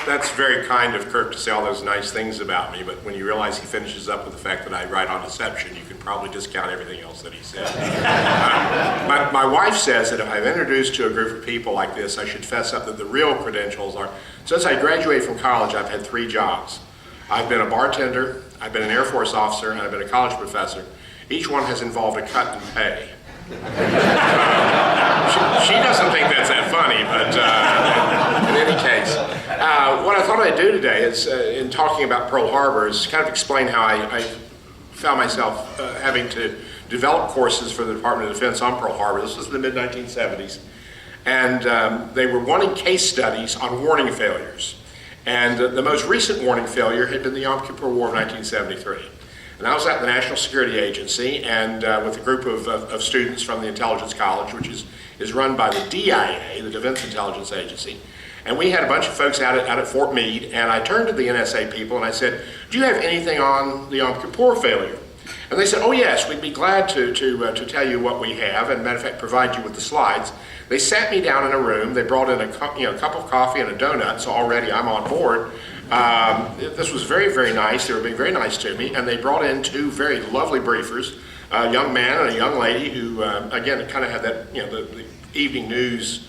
that's very kind of Kirk to say all those nice things about me, but when you realize he finishes up with the fact that I write on deception, you can probably discount everything else that he said. My wife says that if I'm introduced to a group of people like this, I should fess up that the real credentials are, since I graduated from college, I've had 3 jobs. I've been a bartender, I've been an Air Force officer, and I've been a college professor. Each one has involved a cut in pay. She doesn't think that's that funny, but in any case, what I thought I'd do today is, in talking about Pearl Harbor, is kind of explain how I found myself having to develop courses for the Department of Defense on Pearl Harbor. This was in the mid-1970s, and they were wanting case studies on warning failures. And the most recent warning failure had been the Yom Kippur War of 1973. And I was at the National Security Agency, and with a group of students from the Intelligence College, which is run by the DIA, the Defense Intelligence Agency. And we had a bunch of folks out at Fort Meade, and I turned to the NSA people and I said, do you have anything on the Yom Kippur failure? And they said, oh yes, we'd be glad to tell you what we have, and matter of fact, provide you with the slides. They sat me down in a room, they brought in a cup of coffee and a donut, so already I'm on board. This was very, very nice. They were being very nice to me, and they brought in 2 very lovely briefers, a young man and a young lady who, again, kind of had that, the evening news,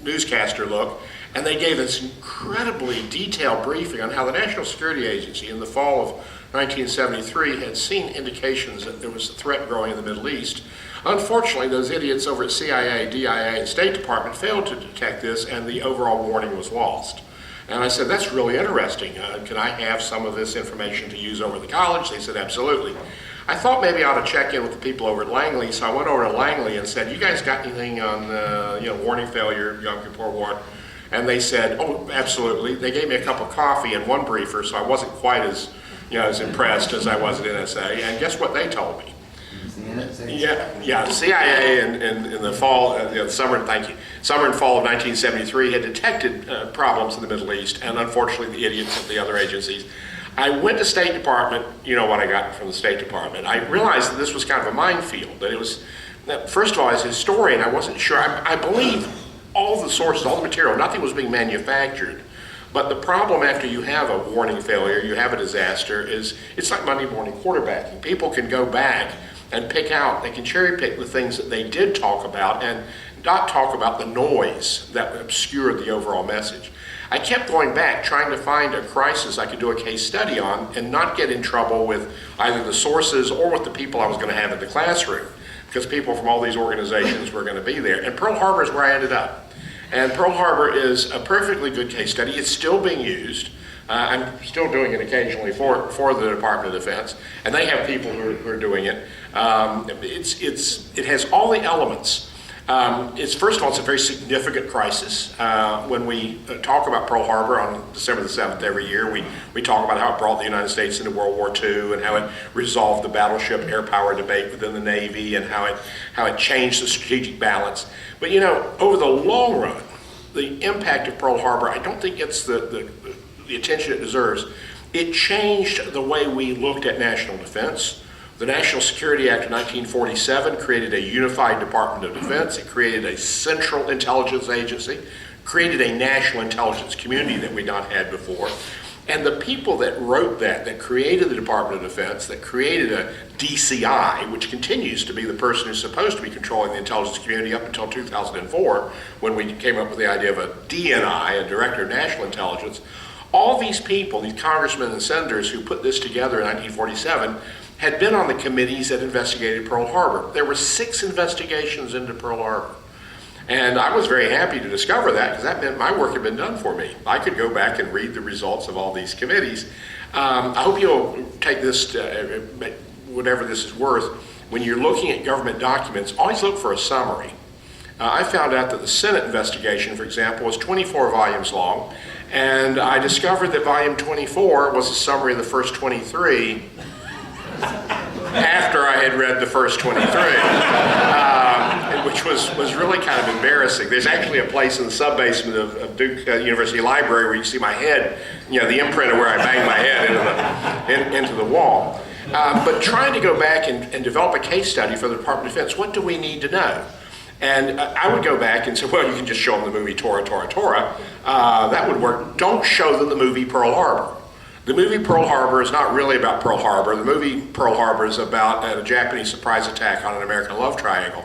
newscaster look, and they gave this incredibly detailed briefing on how the National Security Agency in the fall of 1973 had seen indications that there was a threat growing in the Middle East. Unfortunately, those idiots over at CIA, DIA, and State Department failed to detect this, and the overall warning was lost. And I said, that's really interesting. Can I have some of this information to use over at the college? They said, absolutely. I thought maybe I ought to check in with the people over at Langley, so I went over to Langley and said, you guys got anything on warning failure, Yom Kippur War? And they said, oh, absolutely. They gave me a cup of coffee and 1 briefer, so I wasn't quite as impressed as I was at NSA. And guess what they told me? Yeah, the CIA in the fall, summer and fall of 1973 had detected problems in the Middle East, and unfortunately the idiots at the other agencies. I went to State Department, you know what I got from the State Department. I realized that this was kind of a minefield, that it was, first of all, as a historian, I wasn't sure. I believe all the sources, all the material, nothing was being manufactured. But the problem after you have a warning failure, you have a disaster, is it's like Monday morning quarterbacking. People can go back and pick out, they can cherry pick the things that they did talk about and not talk about the noise that obscured the overall message. I kept going back trying to find a crisis I could do a case study on and not get in trouble with either the sources or with the people I was going to have in the classroom, because people from all these organizations were going to be there. And Pearl Harbor is where I ended up. And Pearl Harbor is a perfectly good case study. It's still being used. I'm still doing it occasionally for the Department of Defense, and they have people who are doing it. It has all the elements. First of all, it's a very significant crisis. When we talk about Pearl Harbor on December the 7th every year, we talk about how it brought the United States into World War II and how it resolved the battleship air power debate within the Navy and how it changed the strategic balance. But over the long run, the impact of Pearl Harbor, I don't think gets the attention it deserves. It changed the way we looked at national defense. The National Security Act of 1947 created a unified Department of Defense. It created a central intelligence agency, created a national intelligence community that we not had before. And the people that wrote that created the Department of Defense, that created a DCI, which continues to be the person who's supposed to be controlling the intelligence community up until 2004, when we came up with the idea of a DNI, a Director of National Intelligence. All these people, these congressmen and senators who put this together in 1947, had been on the committees that investigated Pearl Harbor. There were 6 investigations into Pearl Harbor. And I was very happy to discover that, because that meant my work had been done for me. I could go back and read the results of all these committees. I hope you'll take this, whatever this is worth. When you're looking at government documents, always look for a summary. I found out that the Senate investigation, for example, was 24 volumes long, and I discovered that volume 24 was a summary of the first 23 after I had read the first 23, which was really kind of embarrassing. There's actually a place in the sub-basement of Duke University Library where you see my head, the imprint of where I banged my head into the wall. But trying to go back and develop a case study for the Department of Defense, what do we need to know? And I would go back and say, well, you can just show them the movie Tora, Tora, Tora. That would work. Don't show them the movie Pearl Harbor. The movie Pearl Harbor is not really about Pearl Harbor. The movie Pearl Harbor is about a Japanese surprise attack on an American love triangle.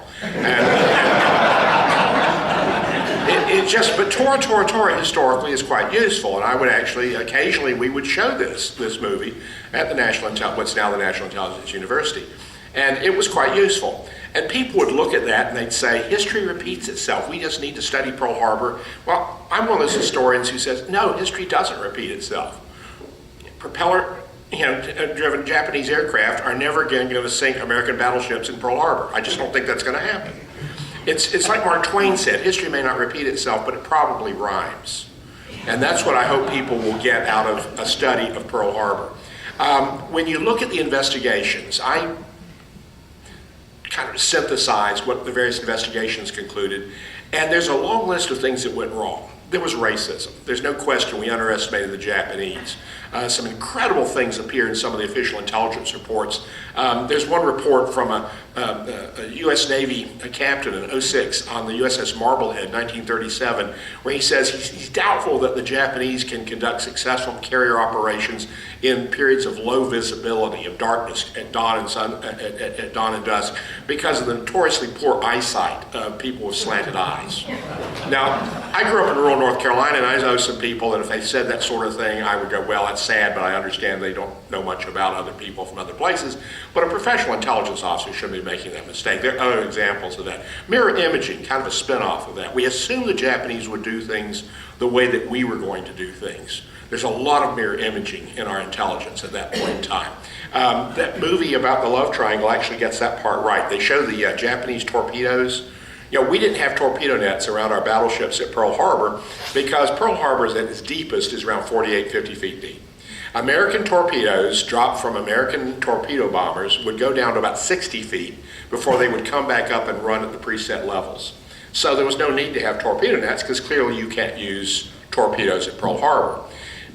But Tora, Tora, Tora historically is quite useful, and I would actually, occasionally we would show this movie at what's now the National Intelligence University. And it was quite useful. And people would look at that and they'd say, history repeats itself. We just need to study Pearl Harbor. Well, I'm one of those historians who says, no, history doesn't repeat itself. Driven Japanese aircraft are never again going to sink American battleships in Pearl Harbor. I just don't think that's going to happen. It's like Mark Twain said, history may not repeat itself, but it probably rhymes. And that's what I hope people will get out of a study of Pearl Harbor. When you look at the investigations, I kind of synthesized what the various investigations concluded, and there's a long list of things that went wrong. There was racism. There's no question we underestimated the Japanese. Some incredible things appear in some of the official intelligence reports. There's one report from a U.S. Navy captain in 2006 on the USS Marblehead, 1937, where he says he's doubtful that the Japanese can conduct successful carrier operations in periods of low visibility, of darkness at dawn and dusk, because of the notoriously poor eyesight of people with slanted eyes. Now, I grew up in rural North Carolina, and I know some people that if they said that sort of thing, I would go, well, that's sad, but I understand they don't know much about other people from other places. But a professional intelligence officer shouldn't be making that mistake. There are other examples of that. Mirror imaging, kind of a spin-off of that. We assumed the Japanese would do things the way that we were going to do things. There's a lot of mirror imaging in our intelligence at that point in time. That movie about the love triangle actually gets that part right. They show the Japanese torpedoes. We didn't have torpedo nets around our battleships at Pearl Harbor because Pearl Harbor at its deepest is around 48, 50 feet deep. American torpedoes dropped from American torpedo bombers would go down to about 60 feet before they would come back up and run at the preset levels. So there was no need to have torpedo nets because clearly you can't use torpedoes at Pearl Harbor.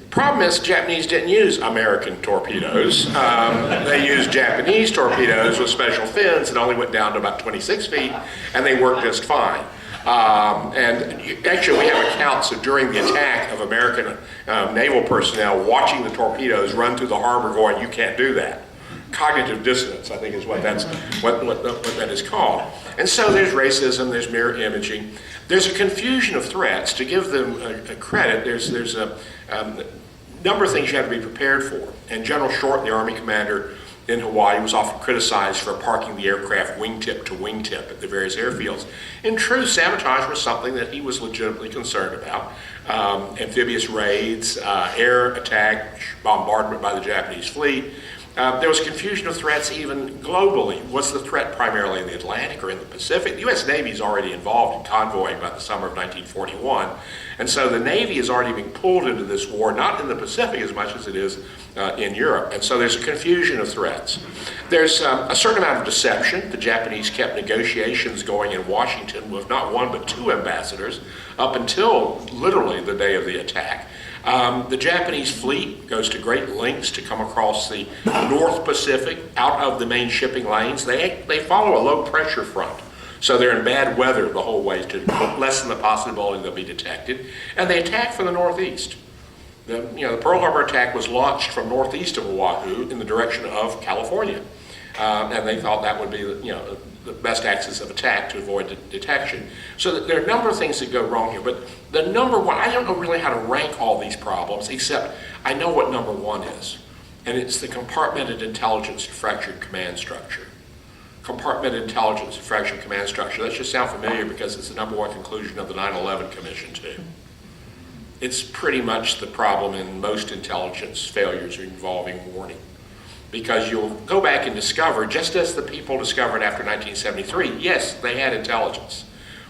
Problem is, the Japanese didn't use American torpedoes. They used Japanese torpedoes with special fins that only went down to about 26 feet, and they worked just fine. Actually, we have accounts of during the attack of American naval personnel watching the torpedoes run through the harbor going, you can't do that. Cognitive dissonance, I think is what that is called. And so there's racism, there's mirror imaging. There's a confusion of threats. To give them a credit, there's a number of things you have to be prepared for. And General Short, the Army commander in Hawaii, was often criticized for parking the aircraft wingtip to wingtip at the various airfields. In truth, sabotage was something that he was legitimately concerned about. Amphibious raids, air attack, bombardment by the Japanese fleet. There was confusion of threats even globally. Was the threat primarily in the Atlantic or in the Pacific? The U.S. Navy is already involved in convoying by the summer of 1941. And so the Navy is already being pulled into this war, not in the Pacific as much as it is in Europe. And so there's a confusion of threats. There's a certain amount of deception. The Japanese kept negotiations going in Washington with not one but two ambassadors up until literally the day of the attack. The Japanese fleet goes to great lengths to come across the North Pacific out of the main shipping lanes. They follow a low pressure front. So they're in bad weather the whole way to lessen the possibility they'll be detected. And they attack from the northeast. The Pearl Harbor attack was launched from northeast of Oahu in the direction of California. And they thought that would be the best axis of attack to avoid detection. So there are a number of things that go wrong here. But the number one, I don't know really how to rank all these problems, except I know what number one is. And it's the compartmented intelligence and fractured command structure. Compartmented intelligence and fractured command structure. That should sound familiar because it's the number one conclusion of the 9/11 Commission too. It's pretty much the problem in most intelligence failures involving warning. Because you'll go back and discover, just as the people discovered after 1973, yes, they had intelligence,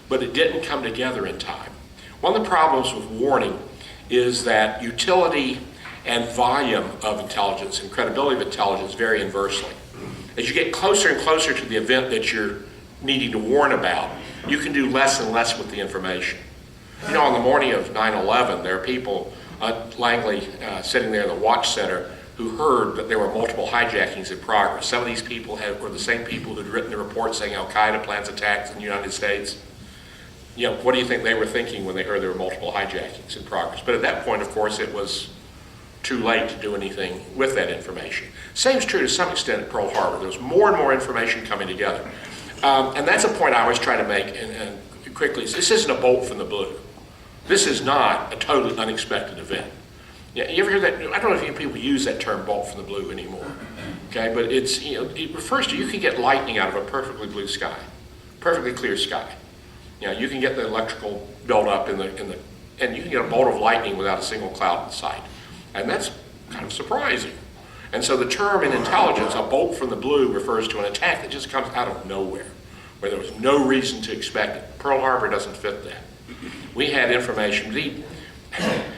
but it didn't come together in time. One of the problems with warning is that utility and volume of intelligence and credibility of intelligence vary inversely. As you get closer and closer to the event that you're needing to warn about, you can do less and less with the information. On the morning of 9/11, there are people at Langley sitting there in the watch center who heard that there were multiple hijackings in progress. Some of these people were the same people who'd written the report saying Al-Qaeda plans attacks in the United States. what do you think they were thinking when they heard there were multiple hijackings in progress? But at that point, of course, it was too late to do anything with that information. Same is true to some extent at Pearl Harbor. There was more and more information coming together. And that's a point I always try to make and quickly. This isn't a bolt from the blue. This is not a totally unexpected event. Yeah, you ever hear that? I don't know if people use that term bolt from the blue anymore. Okay, but it's, it refers to, you can get lightning out of a perfectly blue sky, perfectly clear sky. You can get the electrical buildup and you can get a bolt of lightning without a single cloud in sight. And that's kind of surprising. And so the term in intelligence, a bolt from the blue, refers to an attack that just comes out of nowhere, where there was no reason to expect it. Pearl Harbor doesn't fit that. We had information.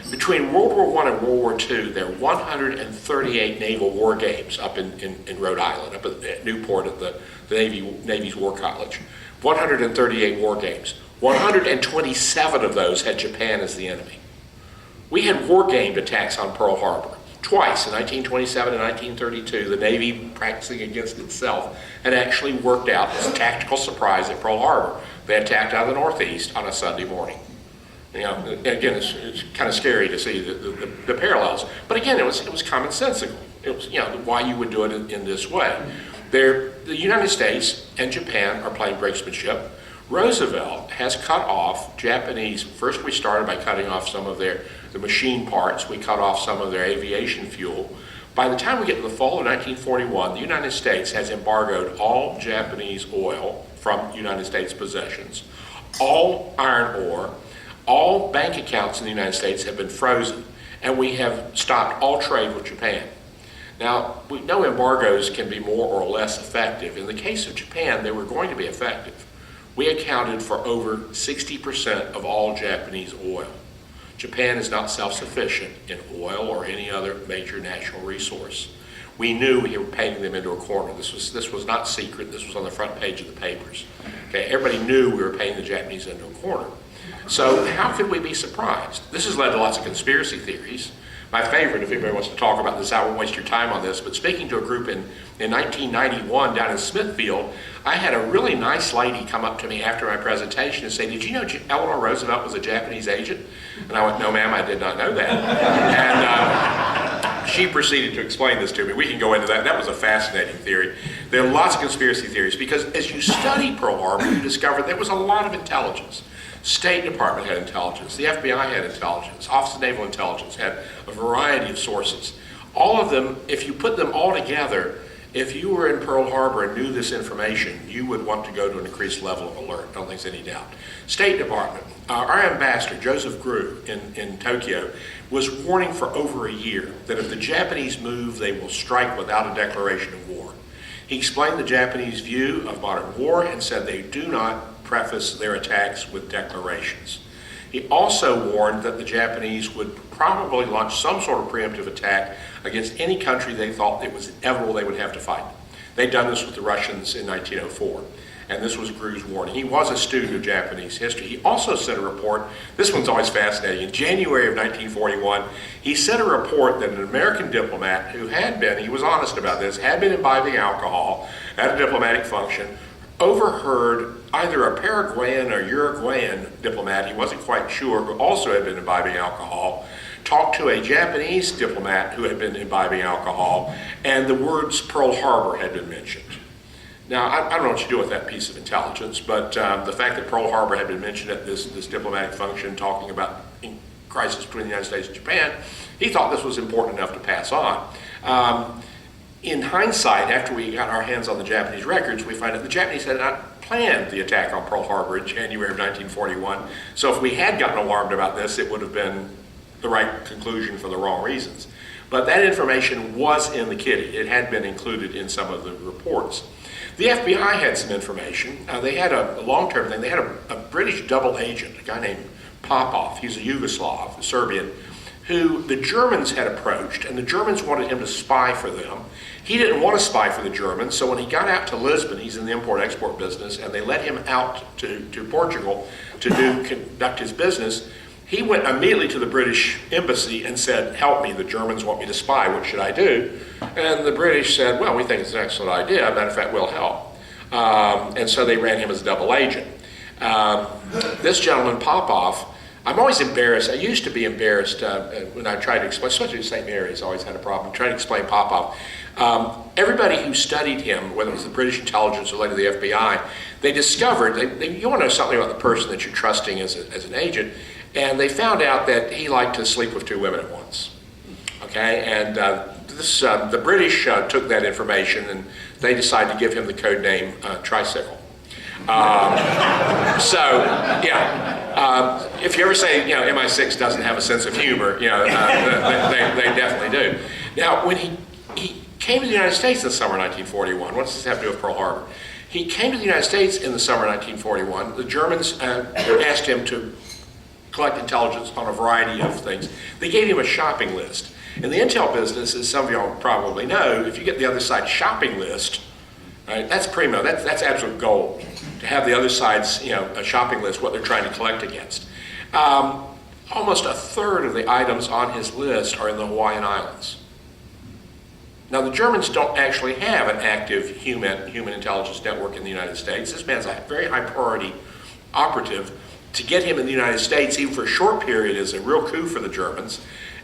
Between World War I and World War II, there were 138 naval war games up in Rhode Island, up at Newport at the Navy's War College. 138 war games. 127 of those had Japan as the enemy. We had war-gamed attacks on Pearl Harbor. Twice, in 1927 and 1932, the Navy, practicing against itself, had actually worked out this tactical surprise at Pearl Harbor. They attacked out of the northeast on a Sunday morning. Again, it's kind of scary to see the parallels. But again, it was commonsensical. It was, why you would do it in this way. The United States and Japan are playing brinksmanship. Roosevelt has cut off Japanese. First, we started by cutting off some of the machine parts. We cut off some of their aviation fuel. By the time we get to the fall of 1941, the United States has embargoed all Japanese oil from United States possessions. All iron ore, all bank accounts in the United States have been frozen, and we have stopped all trade with Japan. Now, we know embargoes can be more or less effective. In the case of Japan, they were going to be effective. We accounted for over 60% of all Japanese oil. Japan is not self-sufficient in oil or any other major natural resource. We knew we were painting them into a corner. This was not secret. This was on the front page of the papers. Okay, everybody knew we were painting the Japanese into a corner. So how could we be surprised? This has led to lots of conspiracy theories. My favorite, if anybody wants to talk about this, I won't waste your time on this, but speaking to a group in 1991 down in Smithfield, I had a really nice lady come up to me after my presentation and say, "Did you know Eleanor Roosevelt was a Japanese agent?" And I went, "No, ma'am, I did not know that." And she proceeded to explain this to me. We can go into that. That was a fascinating theory. There are lots of conspiracy theories because as you study Pearl Harbor, you discover there was a lot of intelligence. State Department had intelligence, the FBI had intelligence, Office of Naval Intelligence had a variety of sources. All of them, if you put them all together, if you were in Pearl Harbor and knew this information, you would want to go to an increased level of alert. I don't think there's any doubt. State Department, our ambassador, Joseph Grew in Tokyo, was warning for over a year that if the Japanese move, they will strike without a declaration of war. He explained the Japanese view of modern war and said they do not preface their attacks with declarations. He also warned that the Japanese would probably launch some sort of preemptive attack against any country they thought it was inevitable they would have to fight. They'd done this with the Russians in 1904, and this was Grew's warning. He was a student of Japanese history. He also sent a report, this one's always fascinating, in January of 1941, he sent a report that an American diplomat who had been, he was honest about this, had been imbibing alcohol at a diplomatic function, overheard either a Paraguayan or Uruguayan diplomat, he wasn't quite sure, who also had been imbibing alcohol, talked to a Japanese diplomat who had been imbibing alcohol, and the words Pearl Harbor had been mentioned. Now, I don't know what you do with that piece of intelligence, but the fact that Pearl Harbor had been mentioned at this diplomatic function talking about crisis between the United States and Japan, he thought this was important enough to pass on. In hindsight, after we got our hands on the Japanese records, we find that the Japanese had not planned the attack on Pearl Harbor in January of 1941. So if we had gotten alarmed about this, it would have been the right conclusion for the wrong reasons. But that information was in the kitty. It had been included in some of the reports. The FBI had some information. They had a long-term thing. They had a British double agent, a guy named Popov. He's a Yugoslav, a Serbian, who the Germans had approached, and the Germans wanted him to spy for them. He didn't want to spy for the Germans, so when he got out to Lisbon, he's in the import-export business, and they let him out to Portugal to conduct his business, he went immediately to the British embassy and said, "Help me, the Germans want me to spy, what should I do?" And the British said, "Well, we think it's an excellent idea, matter of fact, we'll help." And so they ran him as a double agent. This gentleman, Popoff, I'm always embarrassed. I used to be embarrassed when I tried to explain, especially St. Mary's always had a problem trying to explain Popoff. Everybody who studied him, whether it was the British intelligence or later the FBI, they discovered, you want to know something about the person that you're trusting as an agent, and they found out that he liked to sleep with 2 women at once. Okay, and the British took that information and they decided to give him the code name Tricycle. If you ever say, MI6 doesn't have a sense of humor, they definitely do. Now, when he came to the United States in the summer of 1941, what does this have to do with Pearl Harbor? He came to the United States in the summer of 1941. The Germans asked him to collect intelligence on a variety of things. They gave him a shopping list. In the intel business, as some of y'all probably know, if you get the other side's shopping list, right, that's primo, that's absolute gold. To have the other side's a shopping list, what they're trying to collect against. Almost a third of the items on his list are in the Hawaiian Islands. Now, the Germans don't actually have an active human intelligence network in the United States. This man's a very high priority operative. To get him in the United States, even for a short period, is a real coup for the Germans.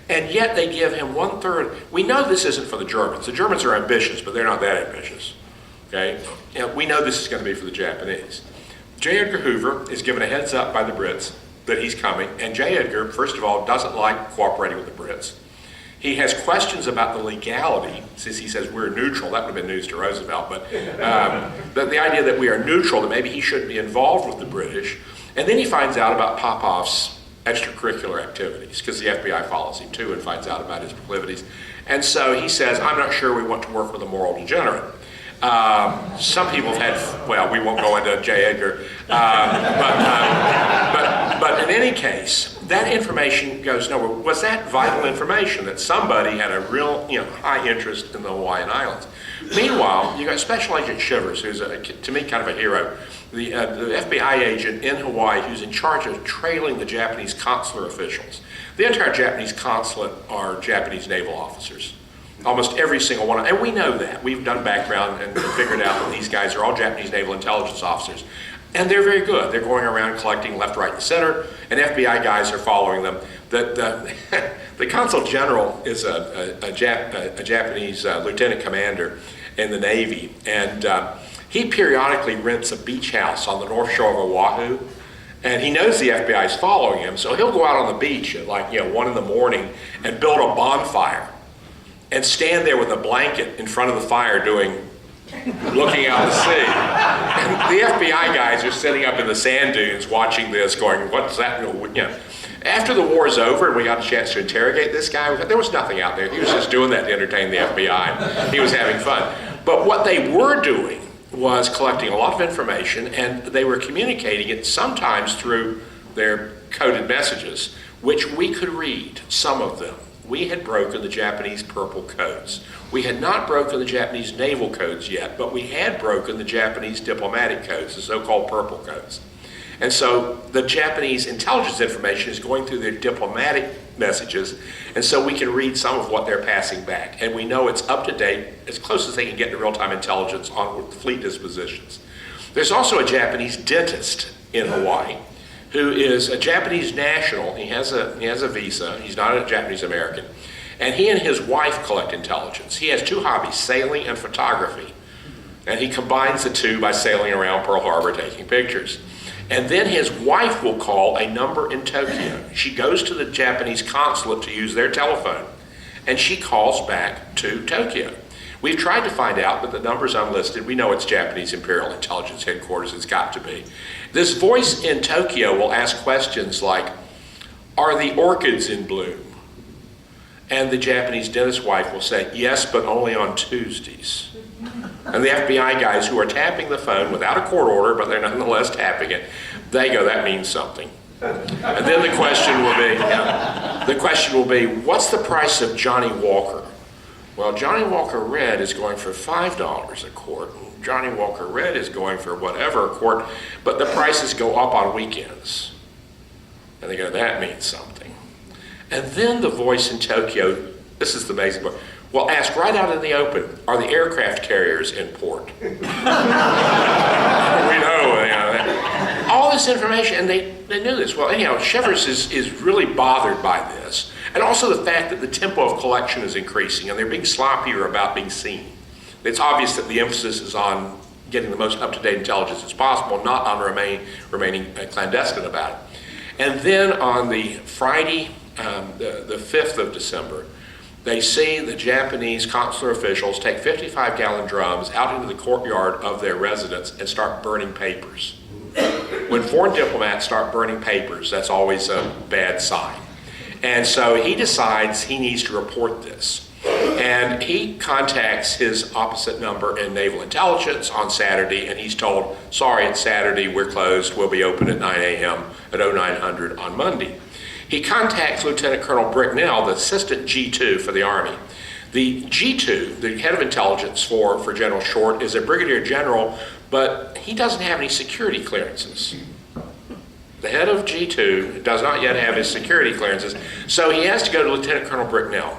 And yet they give him 1/3. We know this isn't for the Germans. The Germans are ambitious, but they're not that ambitious. Okay? And we know this is going to be for the Japanese. J. Edgar Hoover is given a heads up by the Brits that he's coming, and J. Edgar, first of all, doesn't like cooperating with the Brits. He has questions about the legality, since he says we're neutral. That would have been news to Roosevelt, but the idea that we are neutral, that maybe he shouldn't be involved with the British. And then he finds out about Popoff's extracurricular activities, because the FBI follows him too and finds out about his proclivities. And so he says, I'm not sure we want to work with a moral degenerate. Some people have had, well, we won't go into J. Edgar, but in any case, that information goes nowhere. Was that vital information that somebody had a real, high interest in the Hawaiian Islands? Meanwhile, you got Special Agent Shivers, who's to me kind of a hero, the FBI agent in Hawaii who's in charge of trailing the Japanese consular officials. The entire Japanese consulate are Japanese naval officers. Almost every single one, and we know that. We've done background and figured out that these guys are all Japanese naval intelligence officers. And they're very good. They're going around collecting left, right, and center, and FBI guys are following them. The consul general is a Japanese lieutenant commander in the Navy, and he periodically rents a beach house on the north shore of Oahu, and he knows the FBI is following him, so he'll go out on the beach at 1 in the morning and build a bonfire and stand there with a blanket in front of the fire looking out to sea. And the FBI guys are sitting up in the sand dunes watching this going, what's that? After the war's over and we got a chance to interrogate this guy, there was nothing out there. He was just doing that to entertain the FBI. He was having fun. But what they were doing was collecting a lot of information, and they were communicating it sometimes through their coded messages, which we could read, some of them. We had broken the Japanese purple codes. We had not broken the Japanese naval codes yet, but we had broken the Japanese diplomatic codes, the so-called purple codes. And so the Japanese intelligence information is going through their diplomatic messages, and so we can read some of what they're passing back. And we know it's up to date, as close as they can get to real-time intelligence on fleet dispositions. There's also a Japanese dentist in Hawaii who is a Japanese national. He has a visa. He's not a Japanese American. And he and his wife collect intelligence. He has 2 hobbies, sailing and photography. And he combines the 2 by sailing around Pearl Harbor taking pictures. And then his wife will call a number in Tokyo. She goes to the Japanese consulate to use their telephone, and she calls back to Tokyo. We've tried to find out, but the number's unlisted. We know it's Japanese Imperial Intelligence Headquarters. It's got to be. This voice in Tokyo will ask questions like, are the orchids in bloom? And the Japanese dentist wife will say, yes, but only on Tuesdays. And the FBI guys who are tapping the phone without a court order, but they're nonetheless tapping it, they go, that means something. And then the question will be, what's the price of Johnny Walker? Well, Johnny Walker Red is going for $5 a quart. And Johnny Walker Red is going for whatever a quart, but the prices go up on weekends. And they go, that means something. And then the voice in Tokyo, this is the amazing part, will ask right out in the open, are the aircraft carriers in port? We know, all this this information, and they knew this. Well, anyhow, Shivers is really bothered by this, and also the fact that the tempo of collection is increasing, and they're being sloppier about being seen. It's obvious that the emphasis is on getting the most up-to-date intelligence as possible, not on remaining clandestine about it. And then on the Friday, the 5th of December, they see the Japanese consular officials take 55-gallon drums out into the courtyard of their residence and start burning papers. When foreign diplomats start burning papers, that's always a bad sign. And so he decides he needs to report this. And he contacts his opposite number in Naval Intelligence on Saturday, and he's told, sorry, it's Saturday, we're closed, we'll be open at 9 a.m. at 0900 on Monday. He contacts Lieutenant Colonel Bricknell, the assistant G2 for the Army. The G2, the head of intelligence for General Short, is a brigadier general, but he doesn't have any security clearances. The head of G2 does not yet have his security clearances, so he has to go to Lieutenant Colonel Bricknell.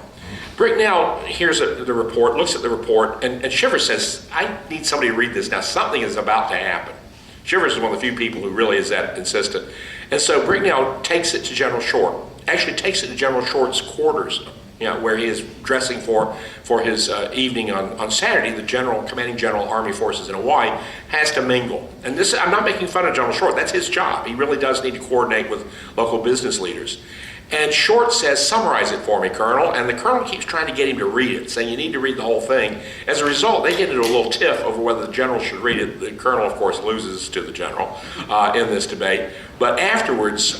Bricknell hears the report, looks at the report, and Shivers says, I need somebody to read this now. Something is about to happen. Shivers is one of the few people who really is that insistent. And so Bricknell takes it to General Short, actually takes it to General Short's quarters, where he is dressing for his evening on Saturday. The commanding general Army Forces in Hawaii has to mingle. And this, I'm not making fun of General Short, that's his job. He really does need to coordinate with local business leaders. And Short says, summarize it for me, Colonel. And the Colonel keeps trying to get him to read it, saying you need to read the whole thing. As a result, they get into a little tiff over whether the General should read it. The Colonel, of course, loses to the General in this debate. But afterwards,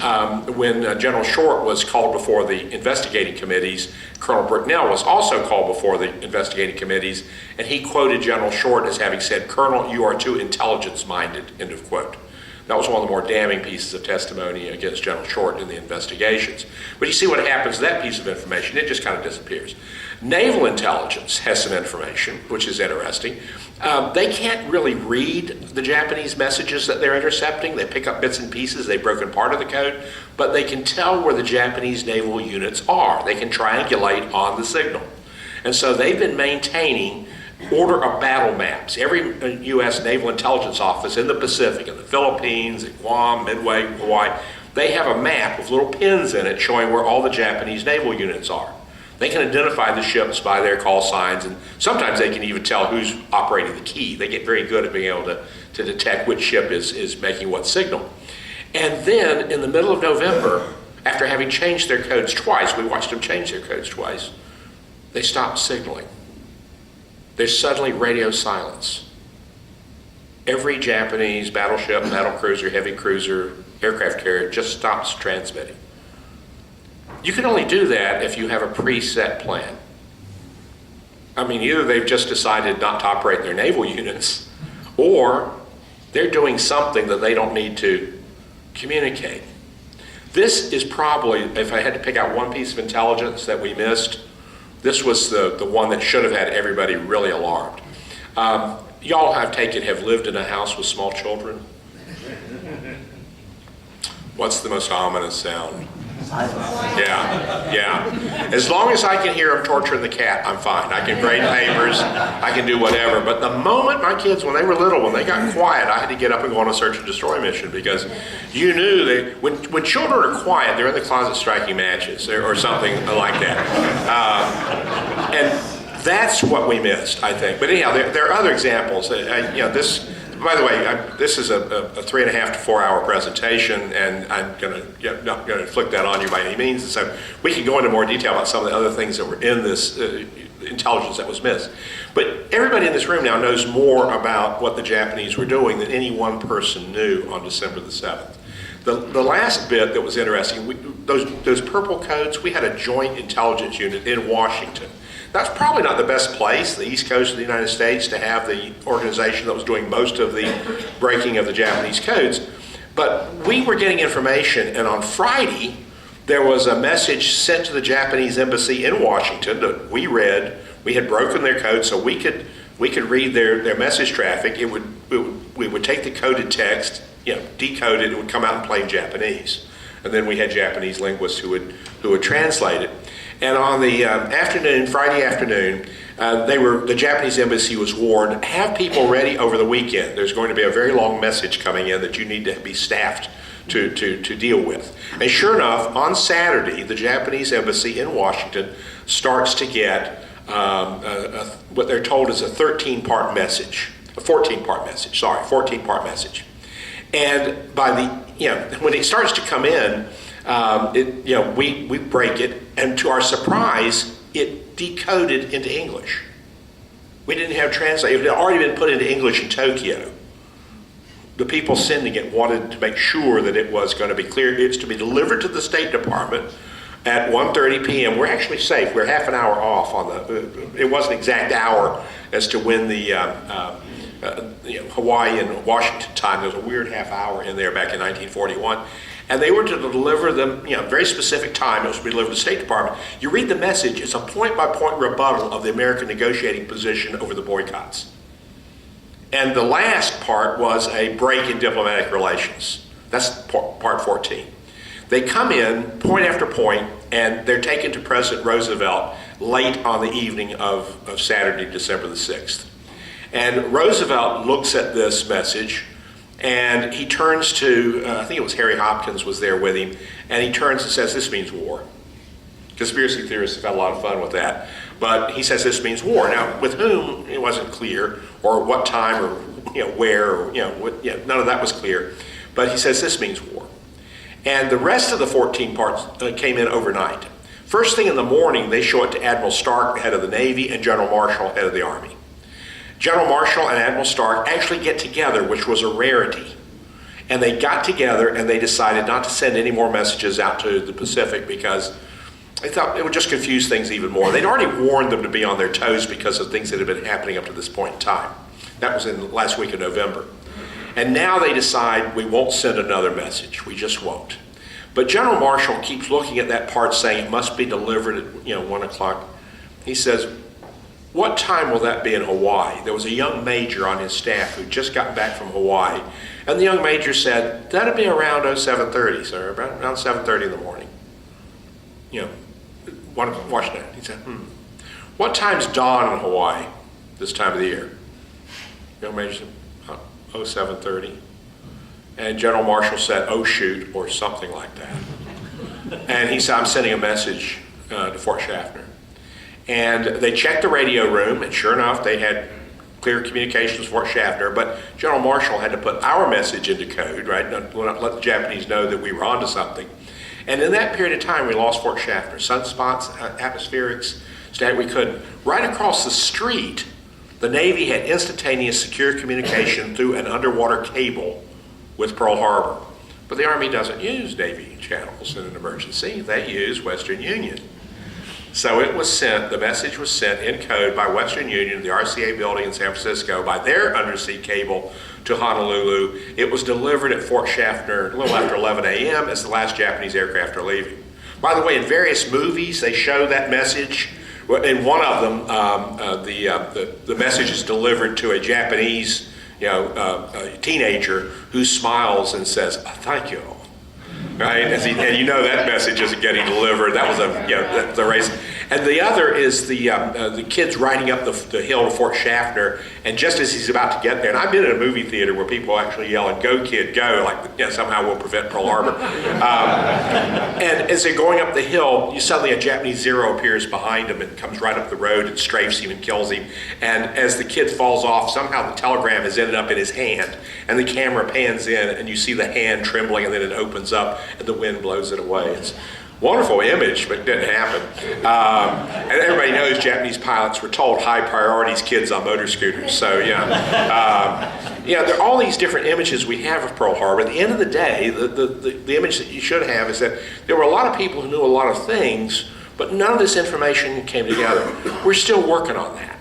when General Short was called before the investigating committees, Colonel Bricknell was also called before the investigating committees, and he quoted General Short as having said, Colonel, you are too intelligence-minded, end of quote. That was one of the more damning pieces of testimony against General Short in the investigations. But you see what happens to that piece of information, it just kind of disappears. Naval Intelligence has some information, which is interesting. They can't really read the Japanese messages that they're intercepting. They pick up bits and pieces, they've broken part of the code, but they can tell where the Japanese naval units are. They can triangulate on the signal. And so they've been maintaining order of battle maps. Every U.S. Naval Intelligence Office in the Pacific, in the Philippines, in Guam, Midway, Hawaii, they have a map with little pins in it showing where all the Japanese naval units are. They can identify the ships by their call signs, and sometimes they can even tell who's operating the key. They get very good at being able to detect which ship is making what signal. And then in the middle of November, after having changed their codes twice, we watched them change their codes twice, they stopped signaling. There's suddenly radio silence. Every Japanese battleship, battle cruiser, heavy cruiser, aircraft carrier just stops transmitting. You can only do that if you have a preset plan. I mean, either they've just decided not to operate their naval units, or they're doing something that they don't need to communicate. This is probably, if I had to pick out one piece of intelligence that we missed, this was the one that should have had everybody really alarmed. Y'all, I take it, have lived in a house with small children? What's the most ominous sound? Yeah. As long as I can hear them torturing the cat, I'm fine. I can grade papers, I can do whatever. But the moment my kids, when they were little, when they got quiet, I had to get up and go on a search and destroy mission, because you knew when children are quiet, they're in the closet striking matches or something like that. And that's what we missed, I think. But anyhow, there are other examples. By the way, this is a 3.5 to 4 hour presentation, and I'm not going to inflict that on you by any means. And so we can go into more detail about some of the other things that were in this intelligence that was missed. But everybody in this room now knows more about what the Japanese were doing than any one person knew on December the 7th. The last bit that was interesting, those purple codes, we had a joint intelligence unit in Washington. That's probably not the best place, the East Coast of the United States, to have the organization that was doing most of the breaking of the Japanese codes. But we were getting information, and on Friday, there was a message sent to the Japanese embassy in Washington that we read. We had broken their code, so we could read their message traffic. We would take the coded text, decode it, it would come out in plain Japanese. And then we had Japanese linguists who would translate it. And on the Friday afternoon, the Japanese embassy was warned, have people ready over the weekend. There's going to be a very long message coming in that you need to be staffed to deal with. And sure enough, on Saturday, the Japanese embassy in Washington starts to get what they're told is a 14-part message. And by when it starts to come in, we break it, and to our surprise, it decoded into English. We didn't have translate. It had already been put into English in Tokyo. The people sending it wanted to make sure that it was going to be clear. It's to be delivered to the State Department at 1:30 p.m. We're actually safe. We're half an hour off on it wasn't an exact hour as to when the Hawaii and Washington time. There was a weird half hour in there back in 1941. And they were to deliver them, very specific time. It was to be delivered to the State Department. You read the message, it's a point-by-point rebuttal of the American negotiating position over the boycotts. And the last part was a break in diplomatic relations. That's part 14. They come in, point after point, and they're taken to President Roosevelt late on the evening of Saturday, December the 6th. And Roosevelt looks at this message, and he turns to, I think it was Harry Hopkins was there with him, and he turns and says, this means war. Conspiracy theorists have had a lot of fun with that. But he says this means war. Now, with whom, it wasn't clear, or what time, or where, or none of that was clear. But he says this means war. And the rest of the 14 parts came in overnight. First thing in the morning, they show it to Admiral Stark, head of the Navy, and General Marshall, head of the Army. General Marshall and Admiral Stark actually get together, which was a rarity. And they got together and they decided not to send any more messages out to the Pacific because they thought it would just confuse things even more. They'd already warned them to be on their toes because of things that had been happening up to this point in time. That was in the last week of November. And now they decide we won't send another message. We just won't. But General Marshall keeps looking at that part saying it must be delivered at 1 o'clock. He says, what time will that be in Hawaii? There was a young major on his staff who'd just gotten back from Hawaii. And the young major said, that'd be around 7:30, sir, around 7:30 in the morning. Washington. He said, what time's dawn in Hawaii this time of the year? Young major said, 7:30. And General Marshall said, oh shoot, or something like that. And he said, I'm sending a message to Fort Schaffner. And they checked the radio room, and sure enough, they had clear communications with Fort Schaffner, but General Marshall had to put our message into code, right? Let the Japanese know that we were onto something. And in that period of time, we lost Fort Schaffner. Sunspots, atmospherics, we couldn't. Right across the street, the Navy had instantaneous secure communication through an underwater cable with Pearl Harbor. But the Army doesn't use Navy channels in an emergency. They use Western Union. So it was sent, the message was sent in code by Western Union, the RCA building in San Francisco, by their undersea cable to Honolulu. It was delivered at Fort Schaffner a little after 11 a.m. as the last Japanese aircraft are leaving. By the way, in various movies, they show that message. In one of them, the message is delivered to a Japanese a teenager who smiles and says, thank you. Right, and that message isn't getting delivered. That was the race. And the other is the kid's riding up the hill to Fort Schaffner, and just as he's about to get there, and I've been in a movie theater where people actually yelling, "Go kid, go!" Like somehow we'll prevent Pearl Harbor. And as they're going up the hill, suddenly a Japanese Zero appears behind him and comes right up the road and strafes him and kills him. And as the kid falls off, somehow the telegram has ended up in his hand, and the camera pans in, and you see the hand trembling, and then it opens up, and the wind blows it away. It's a wonderful image, but it didn't happen. And everybody knows Japanese pilots were told high priorities kids on motor scooters. So there are all these different images we have of Pearl Harbor. At the end of the day, the image that you should have is that there were a lot of people who knew a lot of things, but none of this information came together. We're still working on that.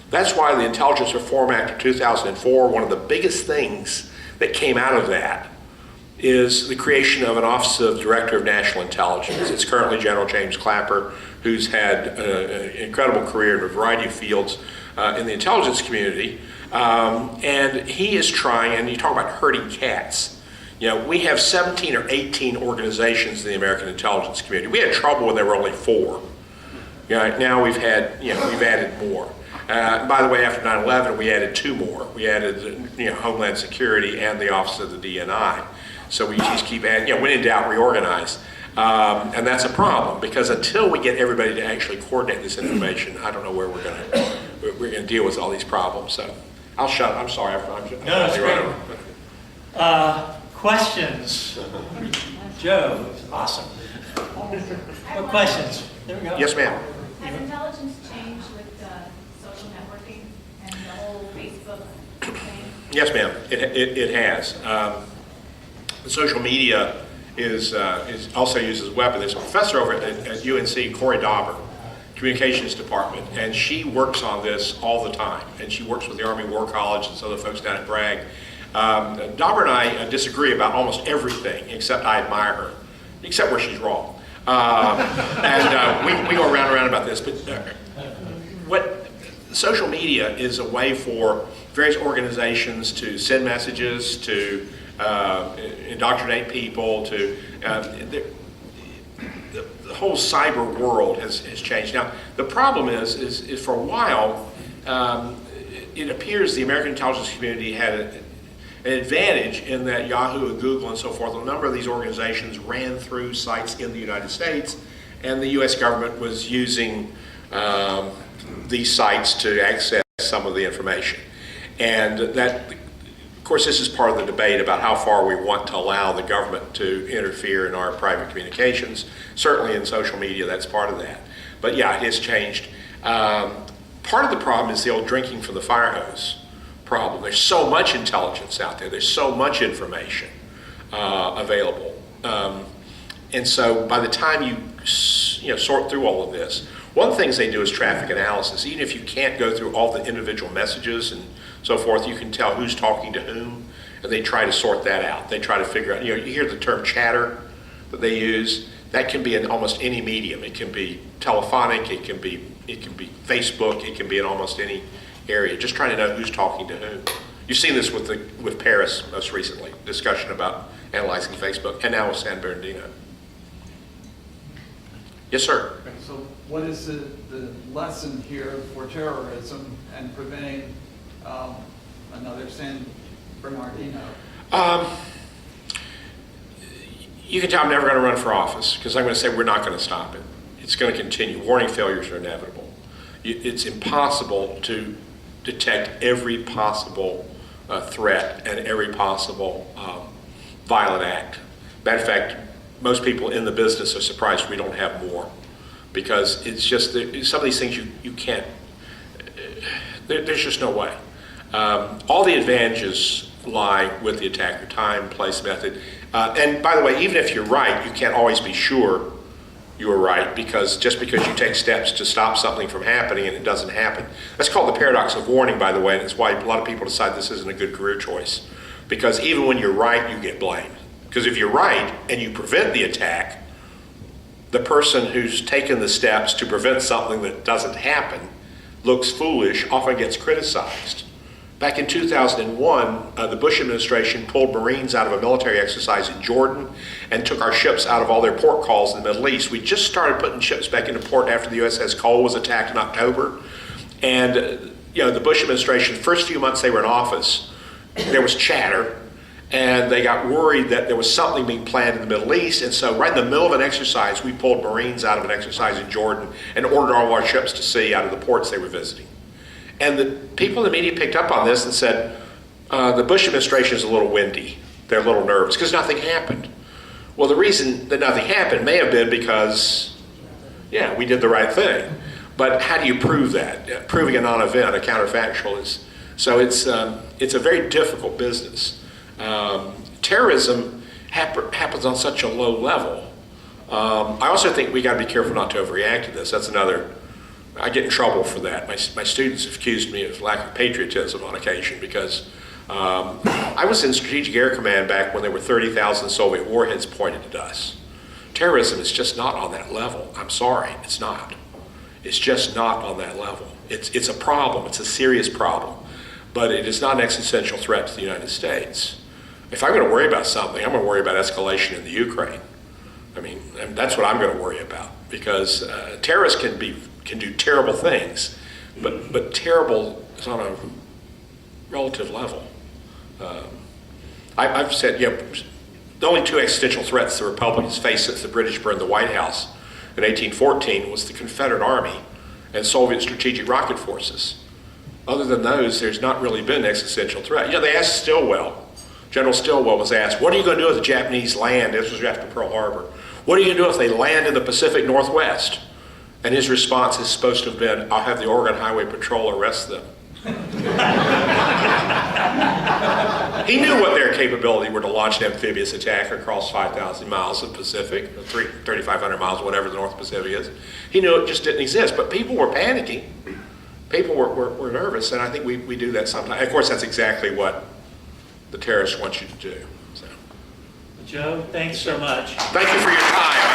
That's why the Intelligence Reform Act of 2004, one of the biggest things that came out of that is the creation of an Office of Director of National Intelligence. It's currently General James Clapper, who's had an incredible career in a variety of fields in the intelligence community. And he is trying, and you talk about herding cats. We have 17 or 18 organizations in the American intelligence community. We had trouble when there were only 4. Now we've added more. By the way, after 9/11, we added 2 more. We added Homeland Security and the Office of the DNI. So we just keep adding, when in doubt, reorganize. And that's a problem, because until we get everybody to actually coordinate this information, I don't know where we're going to deal with all these problems. So I'll shut up. I'm sorry. No, that's great. Questions? Joe, awesome. What questions? There we go. Yes, ma'am. Has intelligence changed with social networking and the whole Facebook thing? Yes, ma'am. It has. Social media is also used as a weapon. There's a professor over at UNC, Corey Dauber, Communications Department, and she works on this all the time. And she works with the Army War College and some other folks down at Bragg. Dauber and I disagree about almost everything, except I admire her, except where she's wrong. We go round and round about this, but what social media is a way for various organizations to send messages, to indoctrinate people, to the whole cyber world has changed. Now, the problem is for a while, it appears the American intelligence community had an advantage in that Yahoo and Google and so forth, a number of these organizations ran through sites in the United States, and the US government was using these sites to access some of the information. And that, of course, this is part of the debate about how far we want to allow the government to interfere in our private communications. Certainly in social media, that's part of that. But yeah, it has changed. Part of the problem is the old drinking from the fire hose problem. There's so much intelligence out there. There's so much information available. And so by the time you sort through all of this, one of the things they do is traffic analysis. Even if you can't go through all the individual messages and so forth, you can tell who's talking to whom, and they try to sort that out. They try to figure out, you hear the term chatter that they use. That can be in almost any medium. It can be telephonic, it can be Facebook, it can be in almost any area, just trying to know who's talking to whom. You've seen this with Paris most recently, discussion about analyzing Facebook, and now with San Bernardino. Yes, sir. Okay, so what is the lesson here for terrorism and preventing another San Bernardino? You can tell I'm never going to run for office, because I'm going to say we're not going to stop it. It's going to continue. Warning failures are inevitable. It's impossible to detect every possible threat and every possible violent act. Matter of fact, most people in the business are surprised we don't have more, because it's just some of these things you can't, there's just no way. All the advantages lie with the attacker: time, place, method. And by the way, even if you're right, you can't always be sure you were right, because just because you take steps to stop something from happening and it doesn't happen. That's called the paradox of warning, by the way, and it's why a lot of people decide this isn't a good career choice. Because even when you're right, you get blamed. Because if you're right and you prevent the attack, the person who's taken the steps to prevent something that doesn't happen looks foolish, often gets criticized. Back in 2001, the Bush administration pulled Marines out of a military exercise in Jordan and took our ships out of all their port calls in the Middle East. We just started putting ships back into port after the USS Cole was attacked in October. And the Bush administration, the first few months they were in office, there was chatter, and they got worried that there was something being planned in the Middle East. And so right in the middle of an exercise, we pulled Marines out of an exercise in Jordan and ordered all our ships to sea out of the ports they were visiting. And the people in the media picked up on this and said, the Bush administration is a little windy. They're a little nervous because nothing happened. Well, the reason that nothing happened may have been because, we did the right thing. But how do you prove that? Proving a non-event, a counterfactual, is, so it's a very difficult business. Terrorism happens on such a low level. I also think we got to be careful not to overreact to this. That's another. I get in trouble for that. My students have accused me of lack of patriotism on occasion, because I was in Strategic Air Command back when there were 30,000 Soviet warheads pointed at us. Terrorism is just not on that level. I'm sorry, it's not. It's just not on that level. It's a problem. It's a serious problem. But it is not an existential threat to the United States. If I'm going to worry about something, I'm going to worry about escalation in the Ukraine. I mean, and that's what I'm going to worry about, because terrorists can be can do terrible things, but terrible is on a relative level. I've said, the only two existential threats the Republicans faced since the British burned the White House in 1814 was the Confederate Army and Soviet strategic rocket forces. Other than those, there's not really been an existential threat. They asked Stilwell, General Stilwell was asked, what are you going to do if the Japanese land, this was after Pearl Harbor, what are you going to do if they land in the Pacific Northwest? And his response is supposed to have been, I'll have the Oregon Highway Patrol arrest them. He knew what their capability were to launch an amphibious attack across 5,000 miles of Pacific, 3,500 miles, whatever the North Pacific is. He knew it just didn't exist, but people were panicking. People were nervous, and I think we do that sometimes. Of course, that's exactly what the terrorists want you to do. So. Joe, thanks so much. Thank you for your time.